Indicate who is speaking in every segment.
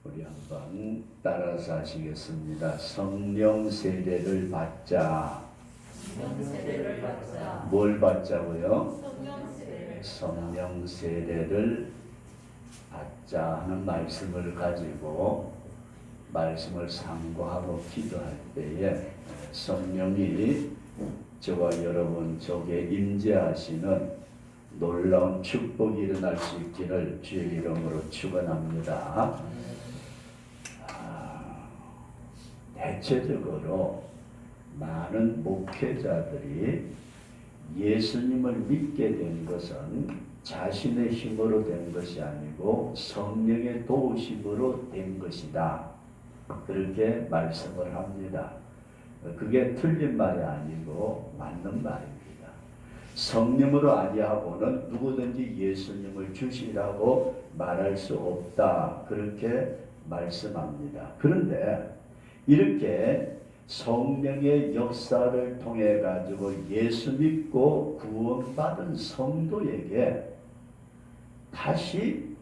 Speaker 1: 우리 한번 따라서 하시겠습니다. 성령 세례를 받자. 뭘 받자고요? 성령 세례를 받자 하는 말씀을 가지고 말씀을 상고하고 기도할 때에 성령이 저와 여러분 속에 임재하시는 놀라운 축복이 일어날 수 있기를 주의 이름으로 축원합니다. 대체적으로 많은 목회자들이 예수님을 믿게 된 것은 자신의 힘으로 된 것이 아니고 성령의 도우심으로 된 것이다. 그렇게 말씀을 합니다. 그게 틀린 말이 아니고 맞는 말입니다. 성령으로 아니하고는 누구든지 예수님을 주시라고 말할 수 없다. 그렇게 말씀합니다. 그런데 이렇게 성령의 역사를 통해 가지고 예수 믿고 구원받은 성도에게 다시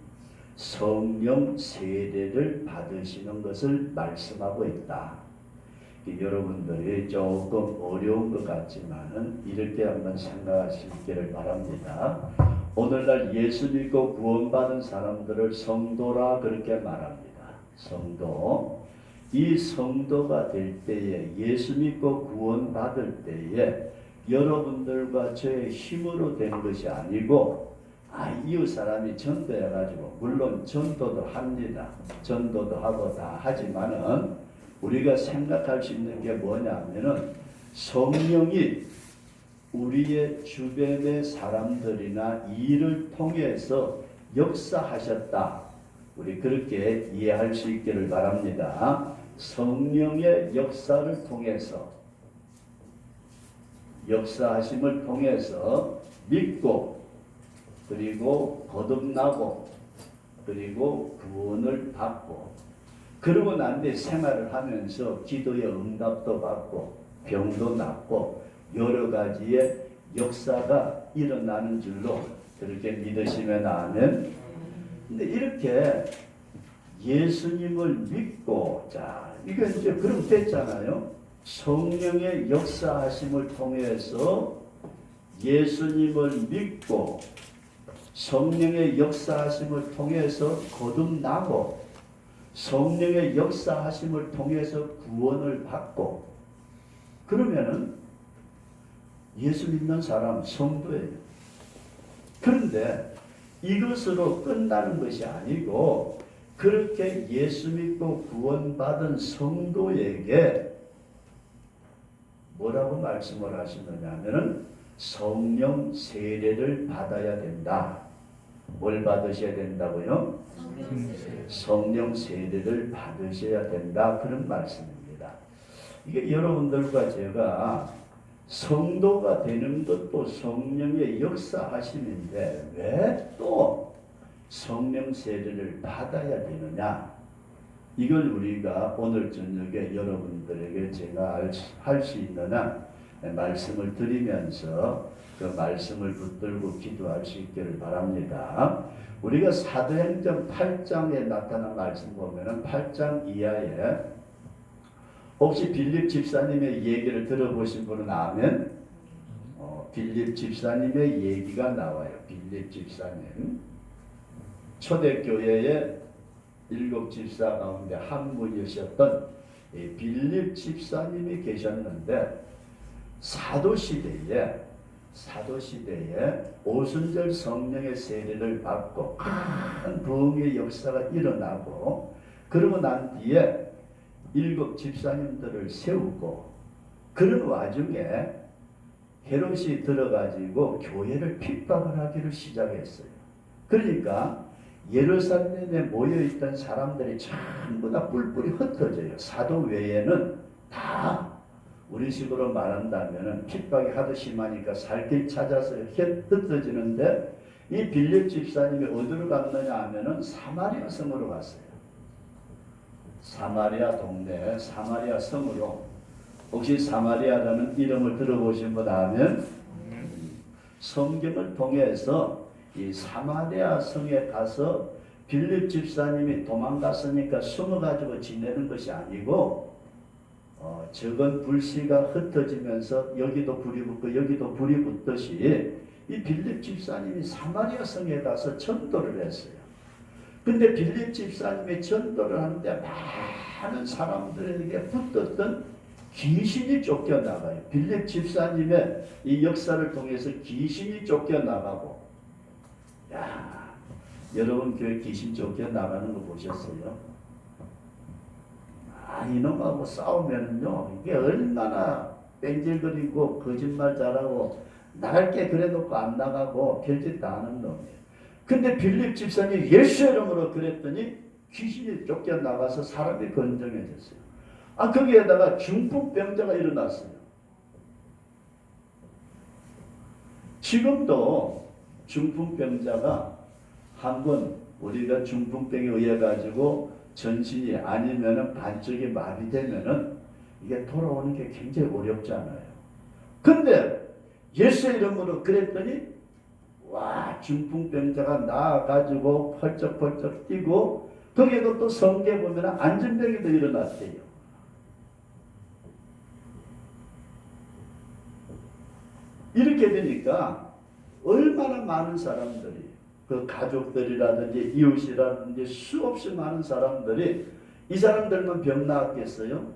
Speaker 1: 성령 세례를 받으시는 것을 말씀하고 있다. 여러분들이 조금 어려운 것 같지만은 이렇게 한번 생각하시기를 바랍니다. 오늘날 예수 믿고 구원받은 사람들을 성도라 그렇게 말합니다. 성도. 이 성도가 될 때에 예수 믿고 구원받을 때에 여러분들과 저의 힘으로 된 것이 아니고 이웃 사람이 전도해가지고 물론 전도도 합니다. 전도도 하고 다 하지만은 우리가 생각할 수 있는 게 뭐냐면은 성령이 우리의 주변의 사람들이나 일을 통해서 역사하셨다. 우리 그렇게 이해할 수 있기를 바랍니다. 성령의 역사를 통해서 역사하심을 통해서 믿고 그리고 거듭나고 그리고 구원을 받고 그러고 난 뒤에 생활을 하면서 기도의 응답도 받고 병도 낫고 여러 가지의 역사가 일어나는 줄로 그렇게 믿으시면 아멘. 근데 이렇게 예수님을 믿고 이거 이제 그럼 됐잖아요. 성령의 역사하심을 통해서 예수님을 믿고 성령의 역사하심을 통해서 거듭나고 성령의 역사하심을 통해서 구원을 받고 그러면은 예수 믿는 사람 성도예요. 그런데 이것으로 끝나는 것이 아니고 그렇게 예수 믿고 구원받은 성도에게 뭐라고 말씀을 하시느냐 하면은 성령 세례를 받아야 된다. 뭘 받으셔야 된다고요? 성령 세례를 받으셔야 된다. 그런 말씀입니다. 이게 여러분들과 제가 성도가 되는 것도 성령의 역사하심인데 왜 또 성령 세례를 받아야 되느냐? 이걸 우리가 오늘 저녁에 여러분들에게 제가 할 수 있는 한 말씀을 드리면서 그 말씀을 붙들고 기도할 수 있기를 바랍니다. 우리가 사도행전 8장에 나타난 말씀 보면은 8장 이하에 혹시 빌립 집사님의 얘기를 들어보신 분은 아멘? 빌립 집사님의 얘기가 나와요. 빌립 집사님. 초대교회의 7 집사 가운데 한 분이셨던 빌립 집사님이 계셨는데 사도시대에 오순절 성령의 세례를 받고 큰 부흥의 역사가 일어나고 그러고 난 뒤에 7 집사님들을 세우고 그런 와중에 헤롯이 들어가지고 교회를 핍박을 하기를 시작했어요. 그러니까 예루살렘에 모여있던 사람들이 전부 다 뿔뿔이 흩어져요. 사도 외에는 다 우리식으로 말한다면 핍박이 하도 심하니까 살 길 찾아서 흩어지는데 이 빌립 집사님이 어디로 갔느냐 하면은 사마리아 성으로 갔어요. 사마리아 동네 사마리아 성으로. 혹시 사마리아라는 이름을 들어보신 분 아면 성경을 통해서 이 사마리아 성에 가서 빌립 집사님이 도망갔으니까 숨어가지고 지내는 것이 아니고 적은 불씨가 흩어지면서 여기도 불이 붙고 여기도 불이 붙듯이 이 빌립 집사님이 사마리아 성에 가서 전도를 했어요. 근데 빌립 집사님이 전도를 하는데 많은 사람들에게 붙었던 귀신이 쫓겨나가요. 빌립 집사님의 이 역사를 통해서 귀신이 쫓겨나가고, 야, 여러분 교회 귀신 쫓겨나가는 거 보셨어요? 이놈하고 싸우면요, 이게 얼마나 뺀질거리고 거짓말 잘하고 나갈 게 그래놓고 안 나가고 별짓 다 하는 놈이에요. 근데 빌립 집사님이 예수 이름으로 그랬더니 귀신이 쫓겨나가서 사람이 건정해졌어요. 거기에다가 중풍병자가 일어났어요. 지금도 중풍병자가 한번 우리가 중풍병에 의해 가지고 전신이 아니면은 반쪽이 마비되면은 이게 돌아오는 게 굉장히 어렵잖아요. 근데 예수 이름으로 그랬더니 와, 중풍병자가 나와가지고 펄쩍펄쩍 뛰고, 거기에도 또 성경에 보면 안전병이도 일어났대요. 이렇게 되니까 얼마나 많은 사람들이, 그 가족들이라든지 이웃이라든지 수없이 많은 사람들이, 이 사람들만 병 나았겠어요?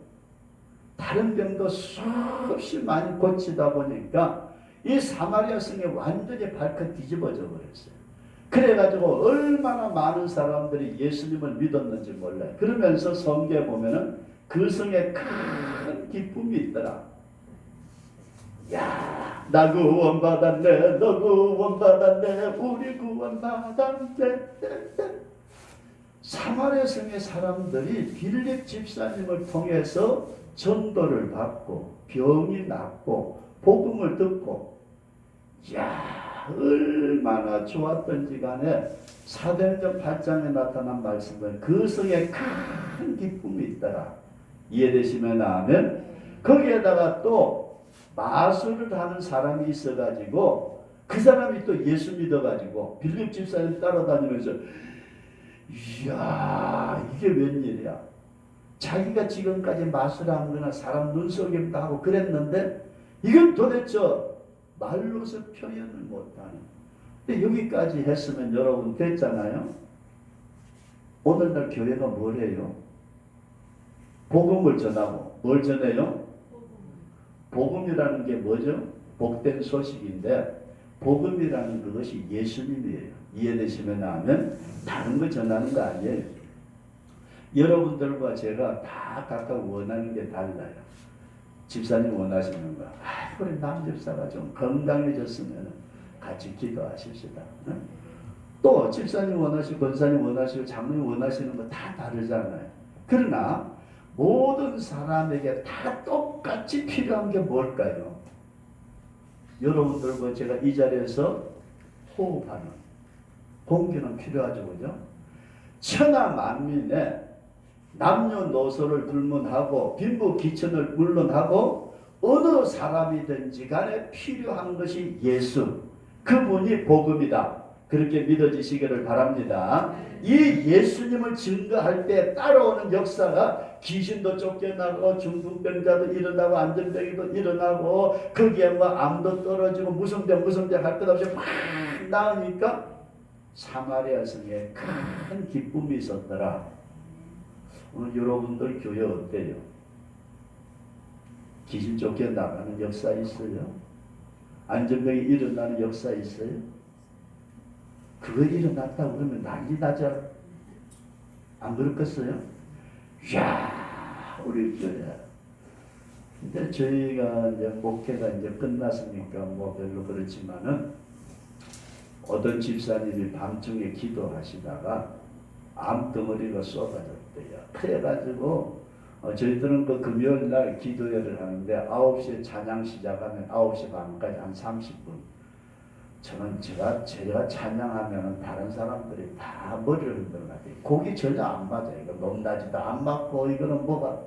Speaker 1: 다른 병도 수없이 많이 고치다 보니까 이 사마리아 성에 완전히 발칵 뒤집어져 버렸어요. 그래가지고 얼마나 많은 사람들이 예수님을 믿었는지 몰라요. 그러면서 성경에 보면은 그 성에 큰 기쁨이 있더라. 야, 나 구원받았네, 너 구원받았네, 우리 구원받았네. 사마리아 성의 사람들이 빌립 집사님을 통해서 전도를 받고 병이 낫고 복음을 듣고, 야, 얼마나 좋았던지 간에 사도행전 8장에 나타난 말씀은 그 성에 큰 기쁨이 있더라. 이해되시면 아멘. 거기에다가 또 마술을 하는 사람이 있어가지고 그 사람이 또 예수 믿어가지고 빌립 집사님 따라다니면서, 이야, 이게 웬일이야. 자기가 지금까지 마술한 거나 사람 눈속임도 하고 그랬는데 이건 도대체 말로서 표현을 못하는. 근데 여기까지 했으면 여러분 됐잖아요. 오늘날 교회가 뭘 해요? 복음을 전하고. 뭘 전해요? 복음이라는 게 뭐죠? 복된 소식인데 복음이라는 그것이 예수님이에요. 이해되시면 하면 다른 거 전하는 거 아니에요. 여러분들과 제가 다 각각 원하는 게 달라요. 집사님 원하시는 거, 우리 남 집사가 좀 건강해졌으면 같이 기도하십시다. 또 집사님 원하시고 권사님 원하시고 장로님 원하시는 거 다 다르잖아요. 그러나 모든 사람에게 다 똑같이 필요한 게 뭘까요? 여러분들과 제가 이 자리에서 호흡하는 공기는 필요하죠, 그죠? 천하 만민에 남녀노소를 불문하고 빈부귀천을 물론하고 어느 사람이든지 간에 필요한 것이 예수, 그분이 복음이다. 그렇게 믿어지시기를 바랍니다. 이 예수님을 증거할 때 따라오는 역사가 귀신도 쫓겨나고 중풍병자도 일어나고 안전병이도 일어나고 거기에 뭐 암도 떨어지고 무슨 병 할 것 없이 막 나으니까 사마리아 성에 큰 기쁨이 있었더라. 오늘 여러분들 교회 어때요? 귀신 쫓겨나가는 역사 있어요? 안전병이 일어나는 역사 있어요? 그거 일어났다 그러면 난리 나죠. 안 그렇겠어요? 이야, 우리 교회. 근데 저희가 이제 목회가 이제 끝났으니까 뭐 별로 그렇지만은 어떤 집사님이 밤중에 기도하시다가 암덩어리가 쏟아졌대요. 그래가지고 저희들은 그 금요일 날 기도회를 하는데 9시에 찬양 시작하면 9시 반까지 한 30분. 저는 제가 찬양하면 다른 사람들이 다 머리를 흔들어가지고 곡이 전혀 안 맞아요. 이거 높낮이도 안 맞고 이거는 뭐가.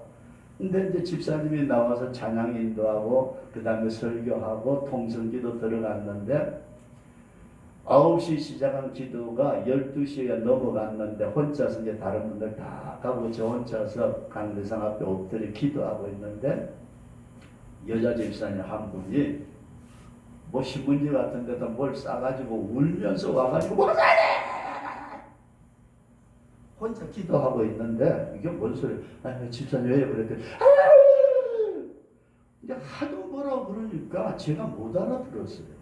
Speaker 1: 근데 이제 집사님이 나와서 찬양 인도하고 그 다음에 설교하고 통성기도 들어갔는데 9시 시작한 기도가 12시가 넘어갔는데 혼자서 이제 다른 분들 다 가고 저 혼자서 강대상 앞에 엎드려 기도하고 있는데 여자 집사님 한 분이 뭐 신문지 같은 데다 뭘 싸가지고 울면서 와가지고 목사님! 혼자 기도하고 있는데 이게 뭔 소리야? 아니 집사님 왜 그랬더니 이제 하도 뭐라고 그러니까 제가 못 알아들었어요.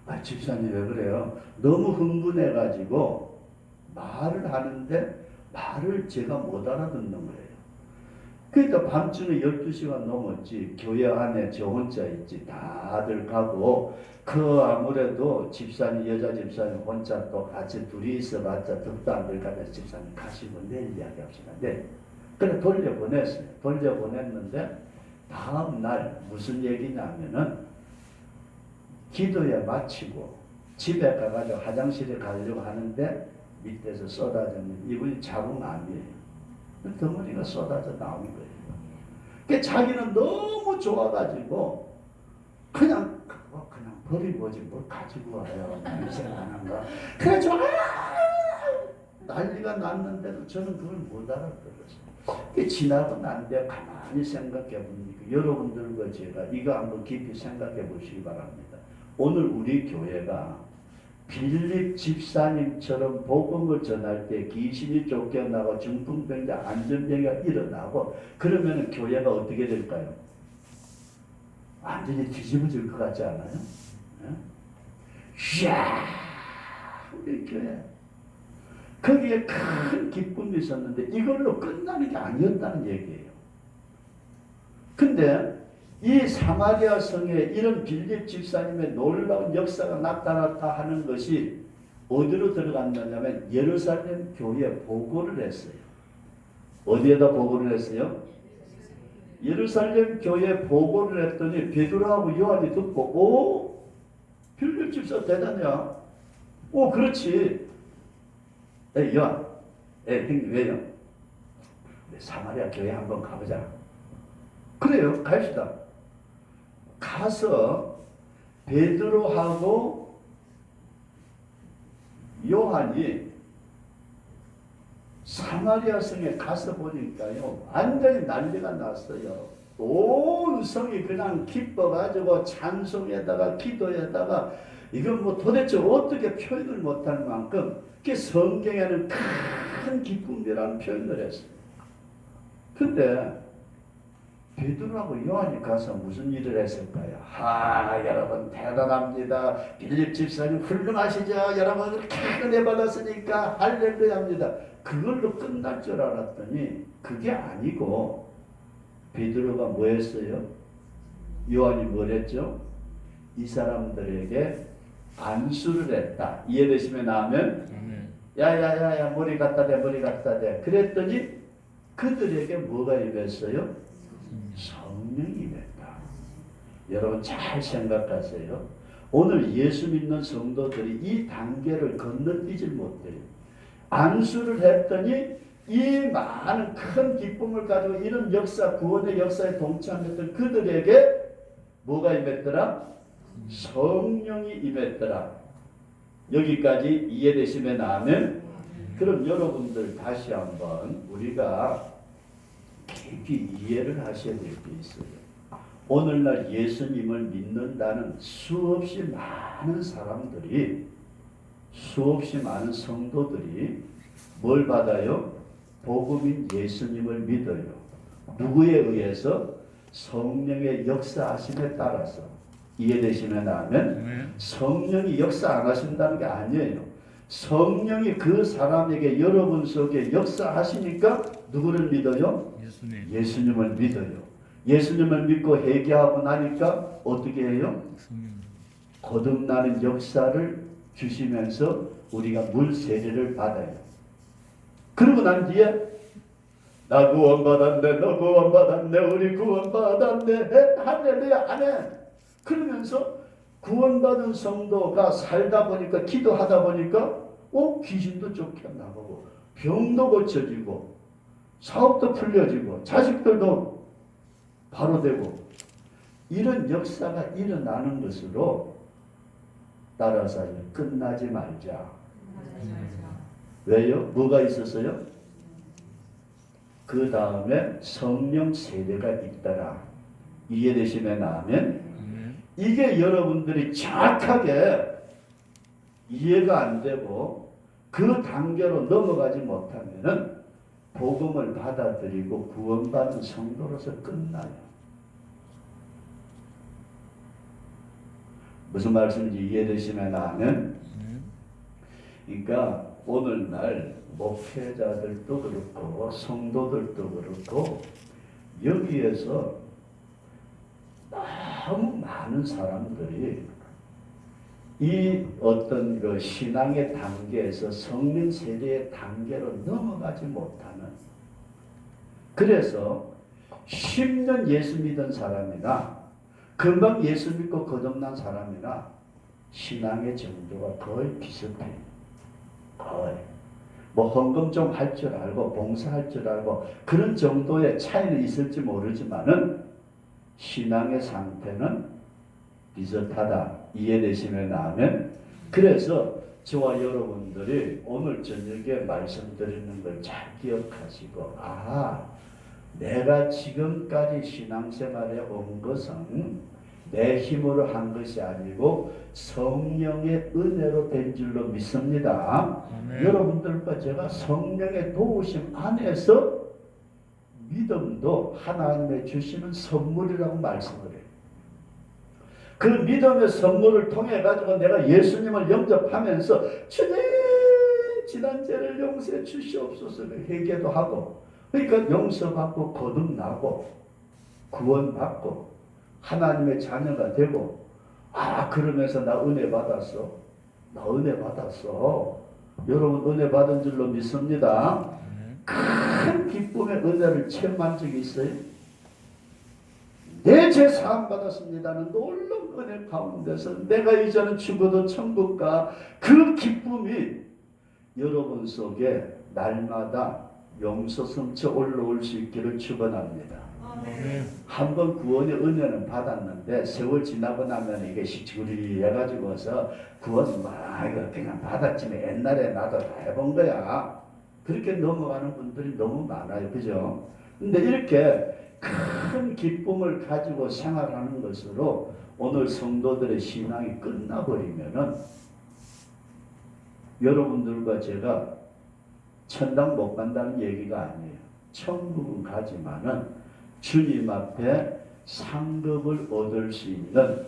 Speaker 1: 아 집사님 왜 그래요? 너무 흥분해가지고 말을 하는데 말을 제가 못 알아듣는 거예요. 그러니까 밤중에 12시가 넘었지 교회 안에 저 혼자 있지 다들 가고 그 아무래도 집사님 여자 집사님 혼자 또 같이 둘이 있어봤자 득도 안 될 까지 집사님 가시고 내일 이야기합시다. 네. 그래 돌려보냈어요. 돌려보냈는데 다음 날 무슨 얘기냐면은 기도에 마치고 집에 가가지고 화장실에 가려고 하는데 밑에서 쏟아졌는 이분이 자궁암이에요. 덩어리가 쏟아져 나온 거예요. 그 자기는 너무 좋아가지고 그냥 버리고지 뭘 가지고 와요. 생각하는가. 그래가지고 난리가 났는데도 저는 그걸 못 알아들었어요. 지나고 난 뒤에 가만히 생각해 보니까 여러분들과 제가 이거 한번 깊이 생각해 보시기 바랍니다. 오늘 우리 교회가 빌립 집사님처럼 복음을 전할 때 귀신이 쫓겨나고 중풍병자 안전병이가 일어나고 그러면 교회가 어떻게 될까요? 완전히 뒤집어질 것 같지 않아요? 이야 우리 교회 거기에 큰 기쁨이 있었는데 이걸로 끝나는 게 아니었다는 얘기예요. 근데 이 사마리아 성에 이런 빌립 집사님의 놀라운 역사가 나타났다 하는 것이 어디로 들어갔느냐면 예루살렘 교회에 보고를 했어요. 어디에다 보고를 했어요? 예루살렘 교회에 보고를 했더니 베드로하고 요한이 듣고 오 빌립 집사 대단해요. 오 그렇지. 요한 형님 왜요? 사마리아 교회 한번 가보자. 그래요 갑시다. 가서 베드로하고 요한이 사마리아 성에 가서 보니까요 완전히 난리가 났어요. 온 성이 그냥 기뻐가지고 찬송에다가 기도에다가 이건 뭐 도대체 어떻게 표현을 못할 만큼 그 성경에는 큰 기쁨이라는 표현을 했어요. 근데 베드로하고 요한이 가서 무슨 일을 했을까요? 여러분 대단합니다. 빌립 집사님 훌륭하시죠? 여러분 그렇게 은혜 받았으니까 할렐루야입니다. 그걸로 끝날 줄 알았더니 그게 아니고 베드로가 뭐 했어요? 요한이 뭘 했죠? 이 사람들에게 안수를 했다. 이해되시면 아멘? 야야야야 머리 갖다 대 머리 갖다 대. 그랬더니 그들에게 뭐가 임했어요? 성령이 임했다. 여러분 잘 생각하세요. 오늘 예수 믿는 성도들이 이 단계를 건너뛰질 못해요. 안수를 했더니 이 많은 큰 기쁨을 가지고 이런 역사, 구원의 역사에 동참했던 그들에게 뭐가 임했더라? 성령이 임했더라. 여기까지 이해되시면 아멘? 그럼 여러분들 다시 한번 우리가 깊이 이해를 하셔야 될 게 있어요. 오늘날 예수님을 믿는다는 수없이 많은 사람들이 수없이 많은 성도들이 뭘 받아요? 복음인 예수님을 믿어요. 누구에 의해서? 성령의 역사하심에 따라서. 이해되시면 아멘? 성령이 역사 안 하신다는 게 아니에요. 성령이 그 사람에게 여러분 속에 역사하시니까 누구를 믿어요? 예수님을 믿어요. 예수님을 믿고 회개하고 나니까 어떻게 해요? 거듭나는 역사를 주시면서 우리가 물 세례를 받아요. 그러고 난 뒤에 나 구원받았네, 너 구원받았네, 우리 구원받았네, 할렐루야, 아멘. 그러면서 구원받은 성도가 살다 보니까 기도하다 보니까 귀신도 쫓겨나고 병도 고쳐지고 사업도 풀려지고 자식들도 바로 되고 이런 역사가 일어나는 것으로 따라서 끝나지 말자. 왜요? 뭐가 있었어요? 그 다음에 성령 세례가 있더라. 이해되시면 아멘? 이게 여러분들이 정확하게 이해가 안 되고 그 단계로 넘어가지 못하면은 복음을 받아들이고 구원받는 성도로서 끝나요. 무슨 말씀인지 이해되시면 아멘? 그러니까 오늘날 목회자들도 그렇고 성도들도 그렇고 여기에서 너무 많은 사람들이 이 어떤 그 신앙의 단계에서 성령 세례의 단계로 넘어가지 못하는, 그래서 10년 예수 믿은 사람이나 금방 예수 믿고 거듭난 사람이나 신앙의 정도가 거의 비슷해요. 거의. 뭐 헌금 좀 할 줄 알고 봉사할 줄 알고 그런 정도의 차이는 있을지 모르지만은 신앙의 상태는 비슷하다. 이해되시면 아멘? 그래서 저와 여러분들이 오늘 저녁에 말씀드리는 걸 잘 기억하시고, 내가 지금까지 신앙생활에 온 것은 내 힘으로 한 것이 아니고 성령의 은혜로 된 줄로 믿습니다. 여러분들과 제가 성령의 도우심 안에서 믿음도 하나님의 주시는 선물이라고 말씀을 해요. 그 믿음의 선물을 통해 가지고 내가 예수님을 영접하면서 주님 지난 죄를 용서해 주시옵소서 회개도 하고, 그러니까 용서받고 거듭나고 구원받고 하나님의 자녀가 되고, 그러면서 나 은혜 받았어. 나 은혜 받았어. 여러분 은혜 받은 줄로 믿습니다. 큰 기쁨의 은혜를 체험한 적이 있어요? 내 죄 사함 받았습니다는 놀라운 은혜 가운데서 내가 이제는 죽어도 천국 가, 그 기쁨이 여러분 속에 날마다 용서 성취 올라올 수 있기를 축원합니다. 한번 구원의 은혜는 받았는데 세월 지나고 나면 이게 식구리 해가지고서 구원 그냥 받았지만 옛날에 나도 다 해본 거야. 그렇게 넘어가는 분들이 너무 많아요. 그죠? 근데 이렇게 큰 기쁨을 가지고 생활하는 것으로 오늘 성도들의 신앙이 끝나버리면은 여러분들과 제가 천당 못 간다는 얘기가 아니에요. 천국은 가지만은 주님 앞에 상급을 얻을 수 있는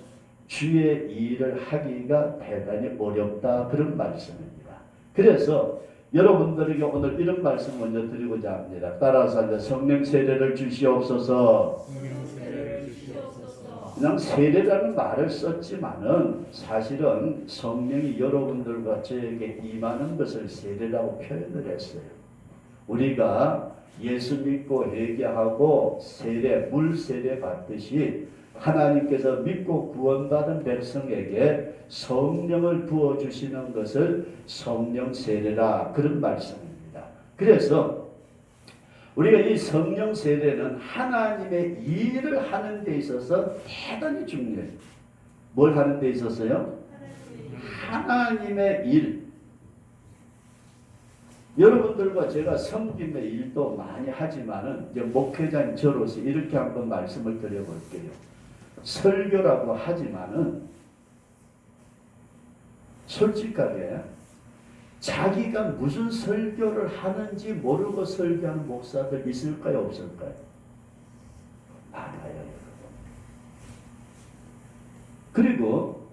Speaker 1: 주의 일을 하기가 대단히 어렵다, 그런 말씀입니다. 그래서 여러분들에게 오늘 이런 말씀 먼저 드리고자 합니다. 따라서 이제 성령 세례를 주시옵소서. 그냥 세례라는 말을 썼지만은 사실은 성령이 여러분들과 저에게 임하는 것을 세례라고 표현을 했어요. 우리가 예수 믿고 회개하고 세례, 물 세례 받듯이 하나님께서 믿고 구원받은 백성에게 성령을 부어주시는 것을 성령 세례라, 그런 말씀입니다. 그래서 우리가 이 성령 세례는 하나님의 일을 하는 데 있어서 대단히 중요해요. 뭘 하는 데 있어서요? 하나님의 일. 여러분들과 제가 섬김의 일도 많이 하지만은 이제 목회자인 저로서 이렇게 한번 말씀을 드려볼게요. 설교라고 하지만은 솔직하게 자기가 무슨 설교를 하는지 모르고 설교하는 목사들 있을까요? 없을까요? 많아요. 그리고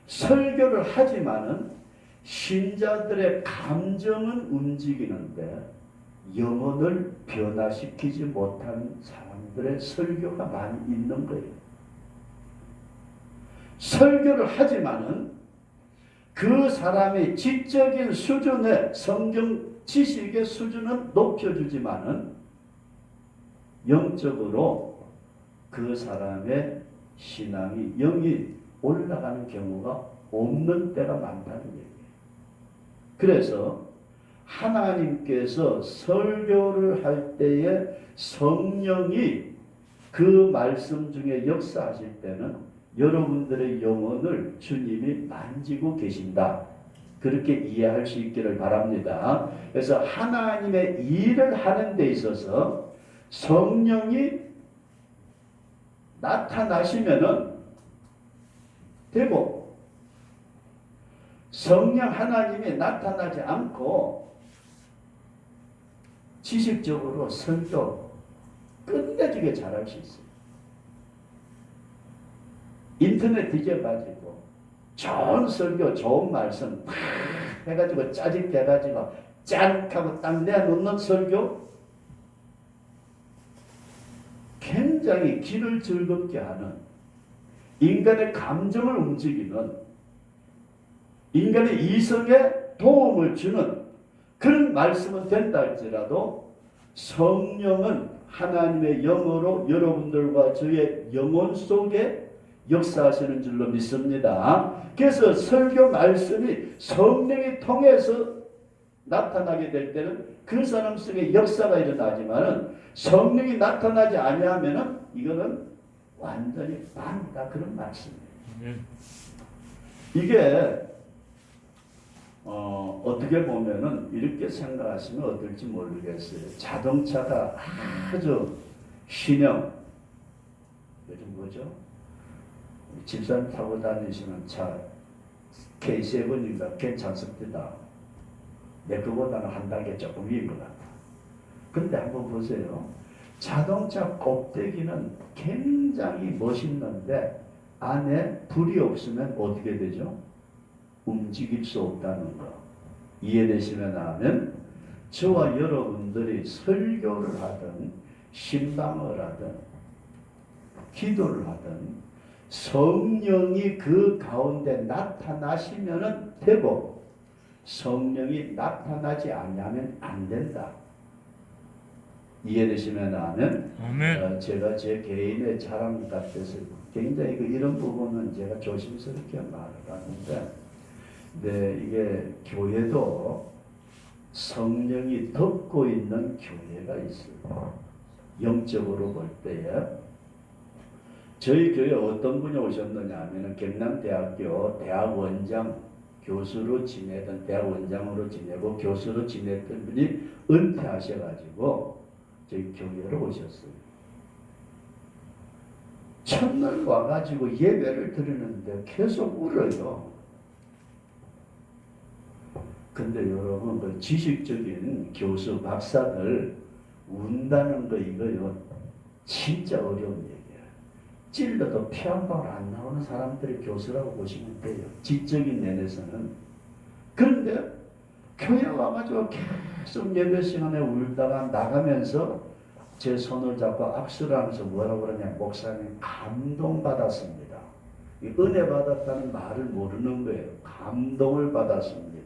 Speaker 1: 설교를 하지만은 신자들의 감정은 움직이는데 영혼을 변화시키지 못한 사람들의 설교가 많이 있는 거예요. 설교를 하지만은 그 사람의 지적인 수준의 성경 지식의 수준은 높여주지만은 영적으로 그 사람의 신앙이 영이 올라가는 경우가 없는 때가 많다는 얘기예요. 그래서 하나님께서 설교를 할 때에 성령이 그 말씀 중에 역사하실 때는 여러분들의 영혼을 주님이 만지고 계신다. 그렇게 이해할 수 있기를 바랍니다. 그래서 하나님의 일을 하는 데 있어서 성령이 나타나시면은 되고, 성령 하나님이 나타나지 않고 지식적으로 설교 끝내주게 잘할 수 있어요. 인터넷 뒤져가지고 좋은 설교, 좋은 말씀 팍 해가지고 짜집게 해가지고 짠 하고 딱 내놓는 설교, 굉장히 귀를 즐겁게 하는, 인간의 감정을 움직이는, 인간의 이성에 도움을 주는 그런 말씀은 된다 할지라도 성령은 하나님의 영으로 여러분들과 저의 영혼 속에 역사하시는 줄로 믿습니다. 그래서 설교 말씀이 성령이 통해서 나타나게 될 때는 그 사람 속에 역사가 일어나지만은 성령이 나타나지 아니하면은 이거는 완전히 반이다, 그런 말씀이에요. 이게 어떻게 보면은 이렇게 생각하시면 어떨지 모르겠어요. 자동차가 아주 신형, 요즘 뭐죠? 집사님 타고 다니시는 차 K7인가 괜찮습니다. 내 그보다는 한 단계 조금 위인 것 같아. 근데 한번 보세요. 자동차 꼭대기는 굉장히 멋있는데 안에 불이 없으면 어떻게 되죠? 움직일 수 없다는 거 이해되시면 하면, 저와 여러분들이 설교를 하든 신방을 하든 기도를 하든 성령이 그 가운데 나타나시면 되고, 성령이 나타나지 않으면 안 된다. 이해되시면 하면, 제가 제 개인의 자랑 같아서 굉장히 이런 부분은 제가 조심스럽게 말을 하는데, 네, 이게 교회도 성령이 덮고 있는 교회가 있어요. 영적으로 볼 때에 저희 교회 어떤 분이 오셨느냐 하면 경남대학교 대학원장 교수로 지내던, 대학원장으로 지내고 교수로 지냈던 분이 은퇴하셔가지고 저희 교회로 오셨어요. 첫날 와가지고 예배를 드리는데 계속 울어요. 근데 여러분, 그 지식적인 교수, 박사들 운다는 거 이거요, 진짜 어려운 얘기예요. 찔러도 피 한 방울 안 나오는 사람들이 교수라고 보시면 돼요. 지적인 면에서는. 그런데 교회 와가지고 계속 예배 시간에 울다가 나가면서 제 손을 잡고 악수를 하면서 뭐라고 그러냐, 목사님 감동받았습니다. 은혜 받았다는 말을 모르는 거예요. 감동을 받았습니다.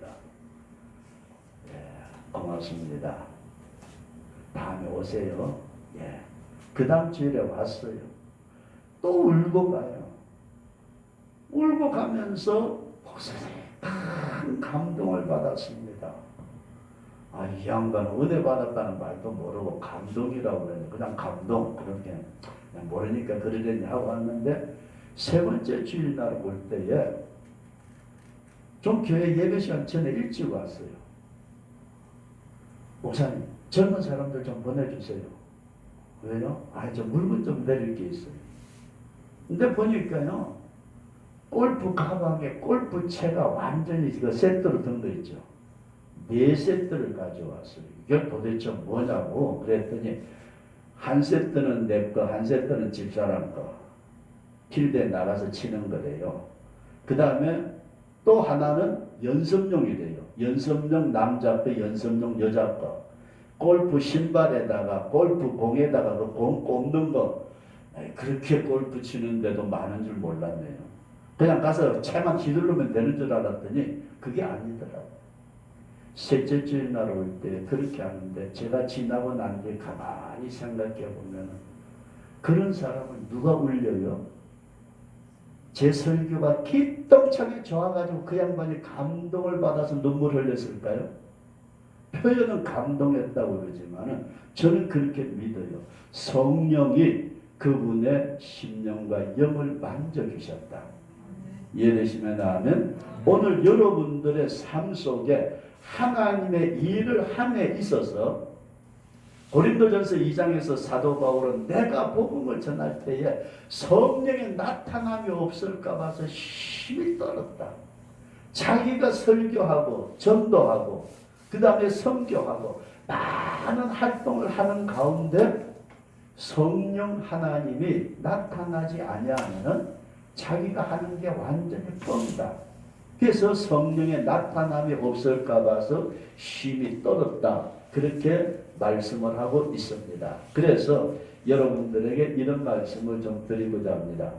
Speaker 1: 고맙습니다. 다음에 오세요. 예. 그 다음 주일에 왔어요. 또 울고 가요. 울고 가면서 목사님 큰 감동을 받았습니다. 아, 이 양반은 은혜 받았다는 말도 모르고 감동이라고 그러네. 그냥 감동. 그렇게 그냥 모르니까 그러려니 하고 왔는데, 세 번째 주일날 올 때에 좀 교회 예배 시간 전에 일찍 왔어요. 목사님, 젊은 사람들 좀 보내주세요. 왜요? 저 물건 좀 내릴 게 있어요. 근데 보니까요, 골프 가방에 골프채가 완전히 그 세트로 든 거 있죠. 4세트를 가져왔어요. 이게 도대체 뭐냐고 그랬더니, 한 세트는 내 거, 한 세트는 집사람 거. 필드에 나가서 치는 거래요. 그 다음에 또 하나는 연습용이래요. 연습용 남자 거, 연습용 여자 거. 골프 신발에다가, 골프 공에다가 그 공 꼽는 거. 그렇게 골프 치는데도 많은 줄 몰랐네요. 그냥 가서 채만 휘두르면 되는 줄 알았더니 그게 아니더라고요. 셋째 주일 날 올 때 그렇게 하는데, 제가 지나고 난 뒤에 가만히 생각해 보면 그런 사람을 누가 울려요? 제 설교가 기똥차게 좋아가지고 그 양반이 감동을 받아서 눈물 흘렸을까요? 표현은 감동했다고 그러지만 저는 그렇게 믿어요. 성령이 그분의 심령과 영을 만져주셨다. 이해되시면 하면 오늘 여러분들의 삶 속에 하나님의 일을 함에 있어서 고린도전서 2장에서 사도 바울은 내가 복음을 전할 때에 성령의 나타남이 없을까 봐서 힘이 떨었다. 자기가 설교하고 전도하고 그 다음에 선교하고 많은 활동을 하는 가운데 성령 하나님이 나타나지 아니하면 자기가 하는 게 완전히 뻥이다. 그래서 성령의 나타남이 없을까 봐서 힘이 떨었다. 그렇게 말씀을 하고 있습니다. 그래서 여러분들에게 이런 말씀을 좀 드리고자 합니다.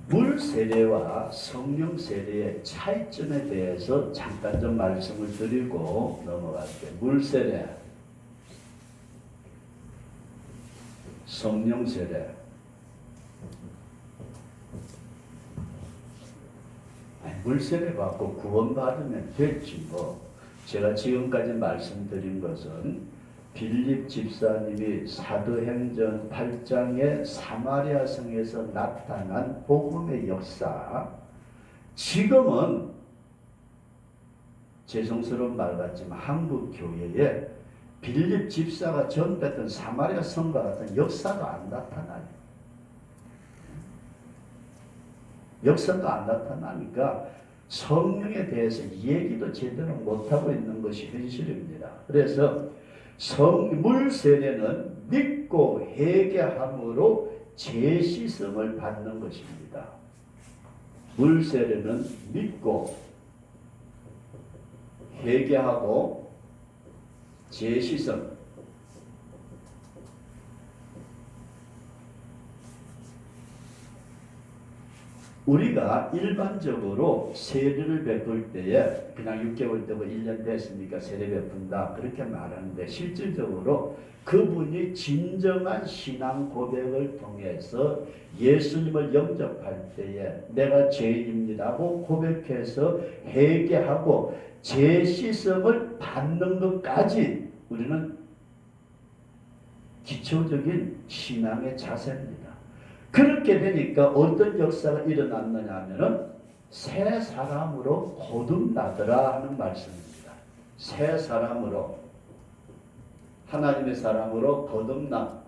Speaker 1: 물 세례와 성령 세례의 차이점에 대해서 잠깐 좀 말씀을 드리고 넘어갈게요. 물 세례, 성령 세례. 물 세례 받고 구원 받으면 됐지 뭐. 제가 지금까지 말씀드린 것은 빌립 집사님이 사도행전 8장의 사마리아 성에서 나타난 복음의 역사, 지금은 죄송스러운 말 같지만 한국 교회에 빌립 집사가 전했던 사마리아 성과 같은 역사가 안 나타나요. 역사도 안 나타나니까 성령에 대해서 얘기도 제대로 못하고 있는 것이 현실입니다. 그래서 물 세례는 믿고 회개함으로 죄씻음을 받는 것입니다. 물 세례는 믿고 회개하고 죄씻음. 우리가 일반적으로 세례를 베풀 때에 그냥 6개월 되고 1년 됐으니까 세례 베푼다 그렇게 말하는데, 실질적으로 그분이 진정한 신앙 고백을 통해서 예수님을 영접할 때에 내가 죄인입니다고 고백해서 회개하고 죄 씻음을 받는 것까지 우리는 기초적인 신앙의 자세입니다. 그렇게 되니까 어떤 역사가 일어났느냐 하면은 새 사람으로 거듭나더라 하는 말씀입니다. 새 사람으로, 하나님의 사람으로 거듭남.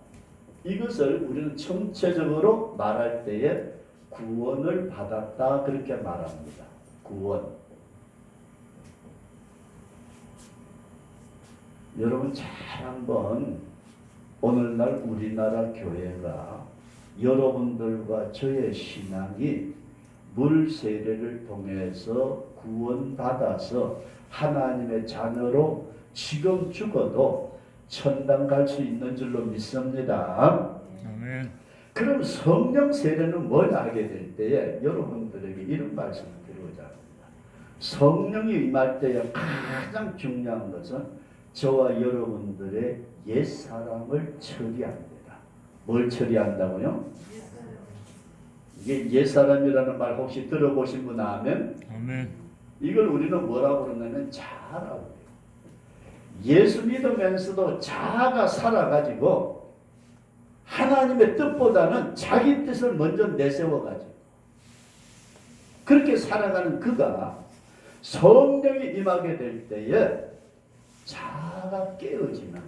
Speaker 1: 이것을 우리는 총체적으로 말할 때에 구원을 받았다 그렇게 말합니다. 구원. 여러분 잘 한번 오늘날 우리나라 교회가 여러분들과 저의 신앙이 물 세례를 통해서 구원받아서 하나님의 자녀로 지금 죽어도 천당 갈 수 있는 줄로 믿습니다.
Speaker 2: 아멘.
Speaker 1: 그럼 성령 세례는 뭘 하게 될 때에 여러분들에게 이런 말씀을 드리고자 합니다. 성령이 임할 때에 가장 중요한 것은 저와 여러분들의 옛사람을 처리합니다. 뭘 처리한다고요? 이게 옛사람이라는 말 혹시 들어보신 분 아멘?
Speaker 2: 아멘.
Speaker 1: 이걸 우리는 뭐라고 그러냐면 자아라고 해요. 예수 믿으면서도 자아가 살아가지고 하나님의 뜻보다는 자기 뜻을 먼저 내세워가지고 그렇게 살아가는 그가 성령이 임하게 될 때에 자아가 깨어지는,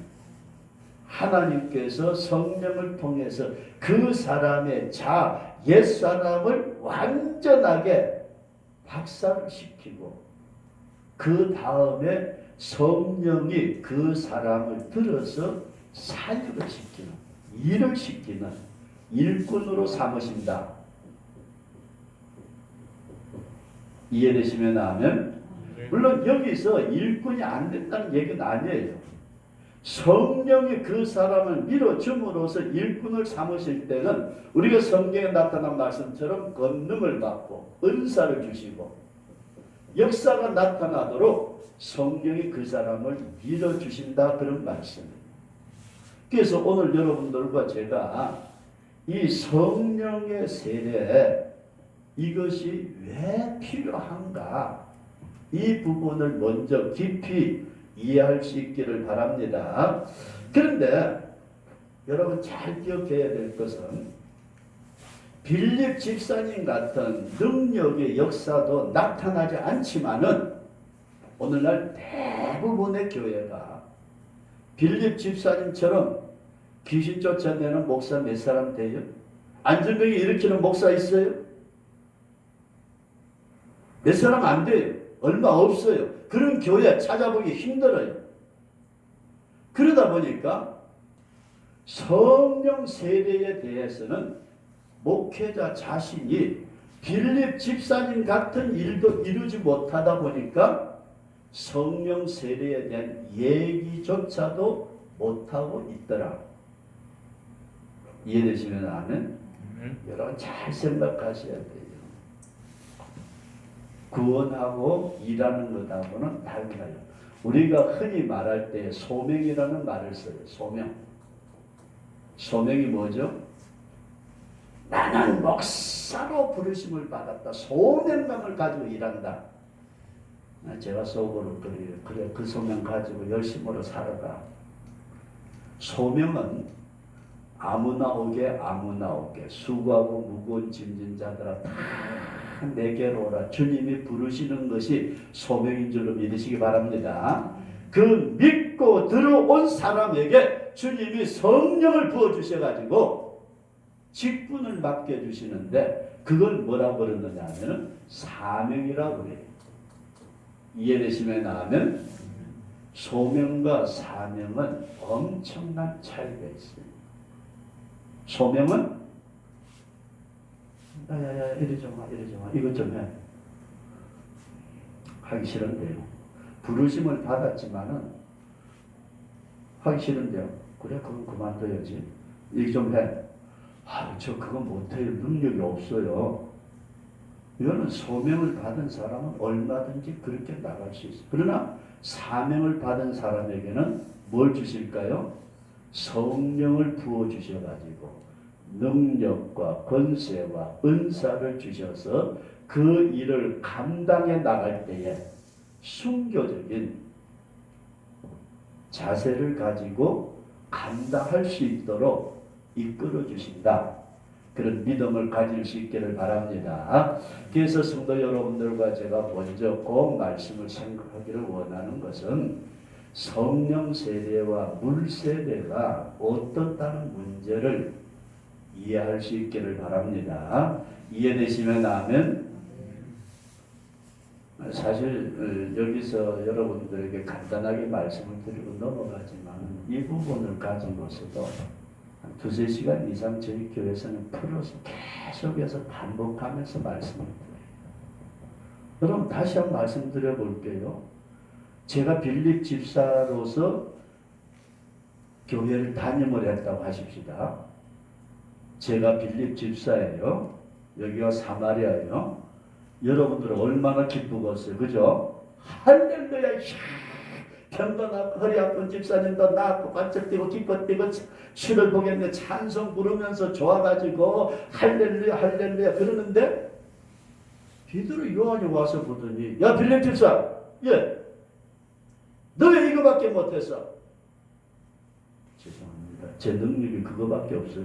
Speaker 1: 하나님께서 성령을 통해서 그 사람의 옛사람을 완전하게 박살을 시키고 그 다음에 성령이 그 사람을 들어서 사역을 시키는, 일을 시키는 일꾼으로 삼으신다. 이해되시면 하면, 물론 여기서 일꾼이 안 된다는 얘기는 아니에요. 성령이 그 사람을 밀어줌으로써 일꾼을 삼으실 때는 우리가 성경에 나타난 말씀처럼 권능을 받고 은사를 주시고 역사가 나타나도록 성령이 그 사람을 밀어주신다 그런 말씀입니다. 그래서 오늘 여러분들과 제가 이 성령의 세례, 이것이 왜 필요한가, 이 부분을 먼저 깊이 이해할 수 있기를 바랍니다. 그런데 여러분 잘 기억해야 될 것은 빌립 집사님 같은 능력의 역사도 나타나지 않지만은 오늘날 대부분의 교회가 빌립 집사님처럼 귀신 쫓아내는 목사 몇 사람 돼요? 안전병이 일으키는 목사 있어요? 몇 사람 안 돼요. 얼마 없어요. 그런 교회 찾아보기 힘들어요. 그러다 보니까 성령 세례에 대해서는 목회자 자신이 빌립 집사님 같은 일도 이루지 못하다 보니까 성령 세례에 대한 얘기조차도 못하고 있더라. 이해되시면 아멘? 여러분 잘 생각하셔야 돼요. 구원하고 일하는 것하고는 달라요. 우리가 흔히 말할 때 소명이라는 말을 써요. 소명. 소명이 뭐죠? 나는 목사로 부르심을 받았다. 소명감을 가지고 일한다. 제가 속으로 그래 그 소명 가지고 열심으로 살아가. 소명은 아무나 오게 수고하고 무거운 짐진 자들아 다 내게로 오라. 주님이 부르시는 것이 소명인 줄로 믿으시기 바랍니다. 그 믿고 들어온 사람에게 주님이 성령을 부어주셔가지고 직분을 맡겨주시는데 그걸 뭐라고 그러느냐 하면 사명이라고 그래요. 이해되시면 하면 소명과 사명은 엄청난 차이가 있어요. 소명은 야야야 이리 좀 와 이것 좀 해. 하기 싫은데요. 부르심을 받았지만은 하기 싫은데요. 그래 그건 그만둬야지. 이거 좀 해. 저 그건 못해요. 능력이 없어요. 이거는 소명을 받은 사람은 얼마든지 그렇게 나갈 수 있어요. 그러나 사명을 받은 사람에게는 뭘 주실까요? 성령을 부어주셔가지고 능력과 권세와 은사를 주셔서 그 일을 감당해 나갈 때에 순교적인 자세를 가지고 감당할 수 있도록 이끌어 주신다. 그런 믿음을 가질 수 있기를 바랍니다. 그래서 성도 여러분들과 제가 먼저 꼭 말씀을 생각하기를 원하는 것은 성령 세례와 물 세례가 어떻다는 문제를 이해할 수 있기를 바랍니다. 이해되시면 아멘. 사실 여기서 여러분들에게 간단하게 말씀을 드리고 넘어가지만 이 부분을 가지고서도 한 2-3시간 이상 저희 교회에서는 풀어서 계속해서 반복하면서 말씀을 드려요. 여러분 다시 한번 말씀드려 볼게요. 제가 빌립 집사로서 교회를 담임을 했다고 하십시다. 제가 빌립 집사예요. 여기가 사마리아예요. 여러분들은 얼마나 기쁘겠어요. 그죠? 할렐루야. 병도 낫고 허리 아픈 집사님도 낫고 반짝 뛰고 기뻐 뛰고 주를 보겠네. 찬송 부르면서 좋아가지고 할렐루야 할렐루야 그러는데 베드로 요한이 와서 보더니 야 빌립 집사 예 너 왜 이거밖에 못했어? 죄송합니다. 제 능력이 그거밖에 없어요.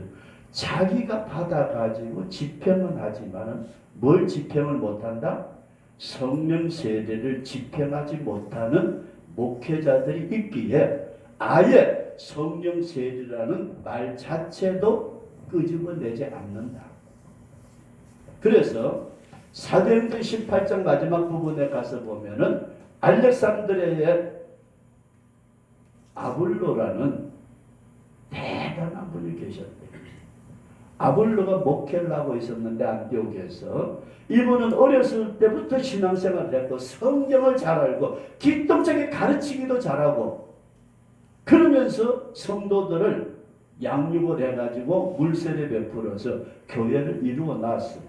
Speaker 1: 자기가 받아가지고 집행은 하지만은 뭘 집행을 못한다? 성령 세례를 집행하지 못하는 목회자들이 있기에 아예 성령 세례라는 말 자체도 끄집어내지 않는다. 그래서 사도행전 18장 마지막 부분에 가서 보면은 알렉산드리아의 아볼로라는 대단한 분이 계셨대요. 아볼로가 목회를 하고 있었는데 안디옥에서 이분은 어렸을 때부터 신앙생활을 했고 성경을 잘 알고 기독적인 가르치기도 잘하고 그러면서 성도들을 양육을 해가지고 물세례 베풀어서 교회를 이루어 놨어요.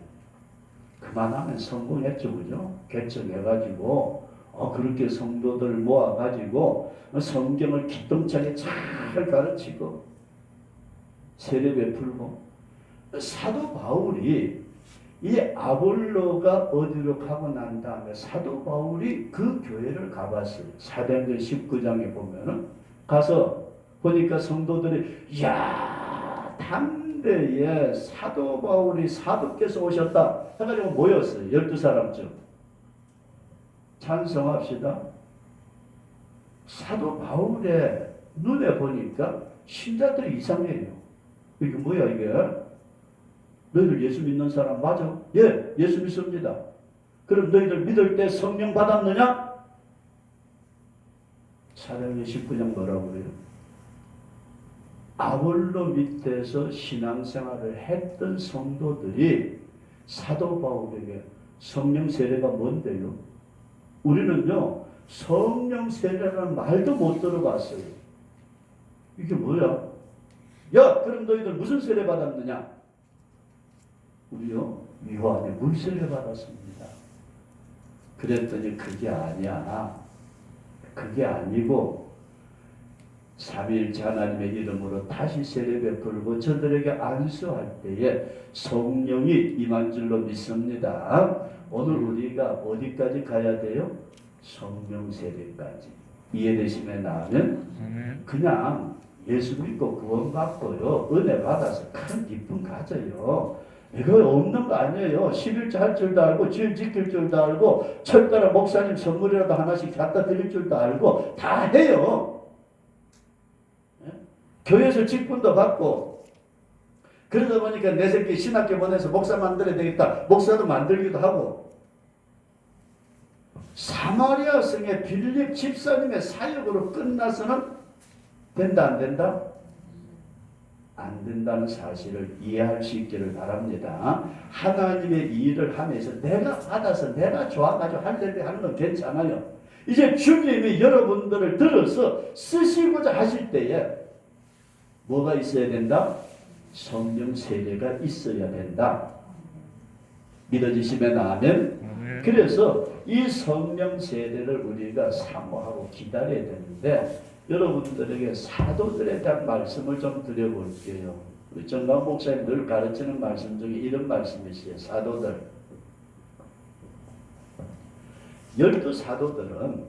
Speaker 1: 그만하면 성공했죠. 그죠? 개척해가지고 그렇게 성도들을 모아가지고 성경을 기똥차게 잘 가르치고 세례 베풀고 사도 바울이 이 아볼로가 어디로 가고 난 다음에 사도 바울이 그 교회를 가봤어요. 사도행전 19장에 보면은 가서 보니까 성도들이 야 담대에 사도 바울이 사도께서 오셨다 해가지고 모였어요. 12사람쯤 찬성합시다. 사도 바울의 눈에 보니까 신자들이 이상해요. 이게 뭐야 이게? 너희들 예수 믿는 사람 맞아? 예, 예수 믿습니다. 그럼 너희들 믿을 때 성령 받았느냐? 사도행전 19장 뭐라고 그래요? 아볼로 밑에서 신앙생활을 했던 성도들이 사도 바울에게 성령 세례가 뭔데요? 우리는요 성령 세례라는 말도 못 들어봤어요. 이게 뭐야? 야 그럼 너희들 무슨 세례 받았느냐? 우리요 요한에 물 세례 받았습니다. 그랬더니 그게 아니야. 그게 아니고 삼위일체 하나님의 이름으로 다시 세례 베풀고 저들에게 안수할 때에 성령이 임한 줄로 믿습니다. 오늘 우리가 어디까지 가야 돼요? 성령 세례까지. 이해되시면 나면 그냥 예수 믿고 구원받고요 은혜 받아서 큰 기쁨 가져요. 이거 없는 거 아니에요. 11조 할 줄도 알고 주일 지킬 줄도 알고 철따라 목사님 선물이라도 하나씩 갖다 드릴 줄도 알고 다 해요. 교회에서 직분도 받고 그러다 보니까 내 새끼 신학교 보내서 목사 만들어야 되겠다. 목사도 만들기도 하고 사마리아 성의 빌립 집사님의 사역으로 끝나서는 된다 안 된다? 안 된다는 사실을 이해할 수 있기를 바랍니다. 하나님의 일을 하면서 내가 받아서 내가 좋아가지고 할렐루야 하는 건 괜찮아요. 이제 주님이 여러분들을 들어서 쓰시고자 하실 때에 뭐가 있어야 된다? 성령 세례가 있어야 된다. 믿어지시면 아멘. 그래서 이 성령 세례를 우리가 사모하고 기다려야 되는데 여러분들에게 사도들에 대한 말씀을 좀 드려볼게요. 우리 정강 목사님 늘 가르치는 말씀 중에 이런 말씀이 있어요. 사도들 12사도들은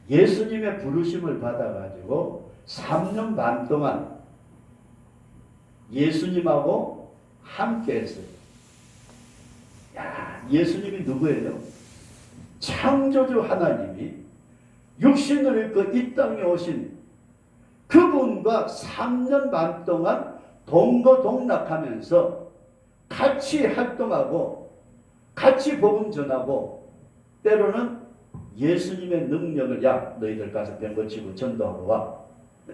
Speaker 1: 예수님의 부르심을 받아가지고 3년 반 동안 예수님하고 함께 했어요. 야, 예수님이 누구예요? 창조주 하나님이 육신을 입고 이 땅에 오신 그분과 3년 반 동안 동거동락하면서 같이 활동하고 같이 복음 전하고 때로는 예수님의 능력을 야 너희들 가서 병 고치고 전도하러 와.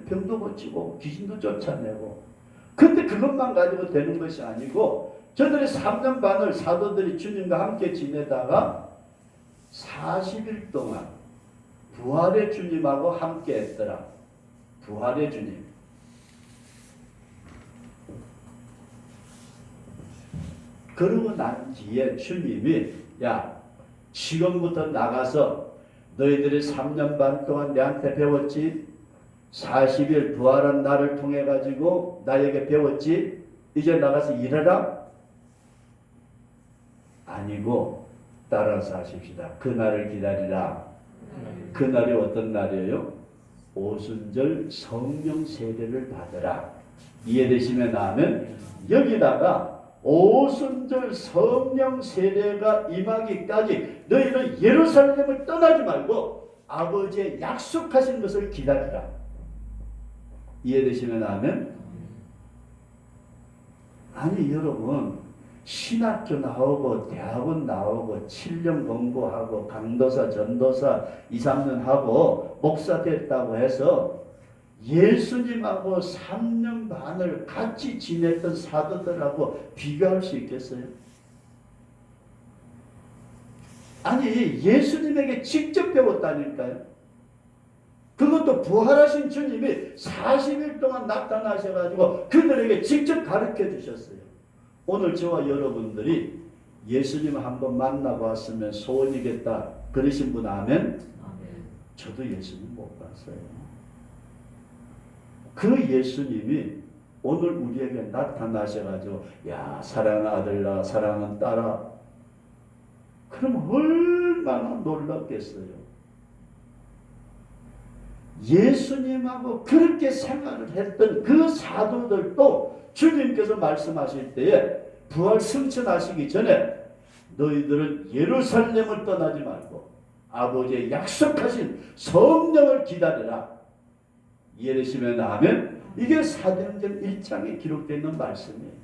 Speaker 1: 병도 고치고 귀신도 쫓아내고 근데 그것만 가지고 되는 것이 아니고 저들이 3년 반을 사도들이 주님과 함께 지내다가 40일 동안 부활의 주님하고 함께 했더라. 부활의 주님. 그러고 난 뒤에 주님이 야 지금부터 나가서 너희들이 3년 반 동안 내한테 배웠지? 40일 부활한 나를 통해 가지고 나에게 배웠지? 이제 나가서 일해라? 아니고 따라서 하십시다. 그날을 기다리라. 그날이 어떤 날이에요? 오순절 성령 세례를 받으라. 이해되시면 아멘. 여기다가 오순절 성령 세례가 임하기까지 너희는 예루살렘을 떠나지 말고 아버지의 약속하신 것을 기다리라. 이해되시면 아멘. 아니 여러분 신학교 나오고 대학원 나오고 7년 공부하고 강도사 전도사 2, 3년 하고 목사 됐다고 해서 예수님하고 3년 반을 같이 지냈던 사도들하고 비교할 수 있겠어요? 아니 예수님에게 직접 배웠다니까요. 그것도 부활하신 주님이 40일 동안 나타나셔가지고 그들에게 직접 가르쳐 주셨어요. 오늘 저와 여러분들이 예수님을 한번 만나봤으면 소원이겠다 그러신 분 아멘? 저도 예수님 못 봤어요. 그 예수님이 오늘 우리에게 나타나셔가지고 야 사랑하는 아들아 사랑하는 딸아 그럼 얼마나 놀랍겠어요. 예수님하고 그렇게 생활을 했던 그 사도들도 주님께서 말씀하실 때에 부활 승천하시기 전에 너희들은 예루살렘을 떠나지 말고 아버지의 약속하신 성령을 기다려라. 이해되시면 아멘. 이게 사도행전 1장에 기록되어 있는 말씀이에요.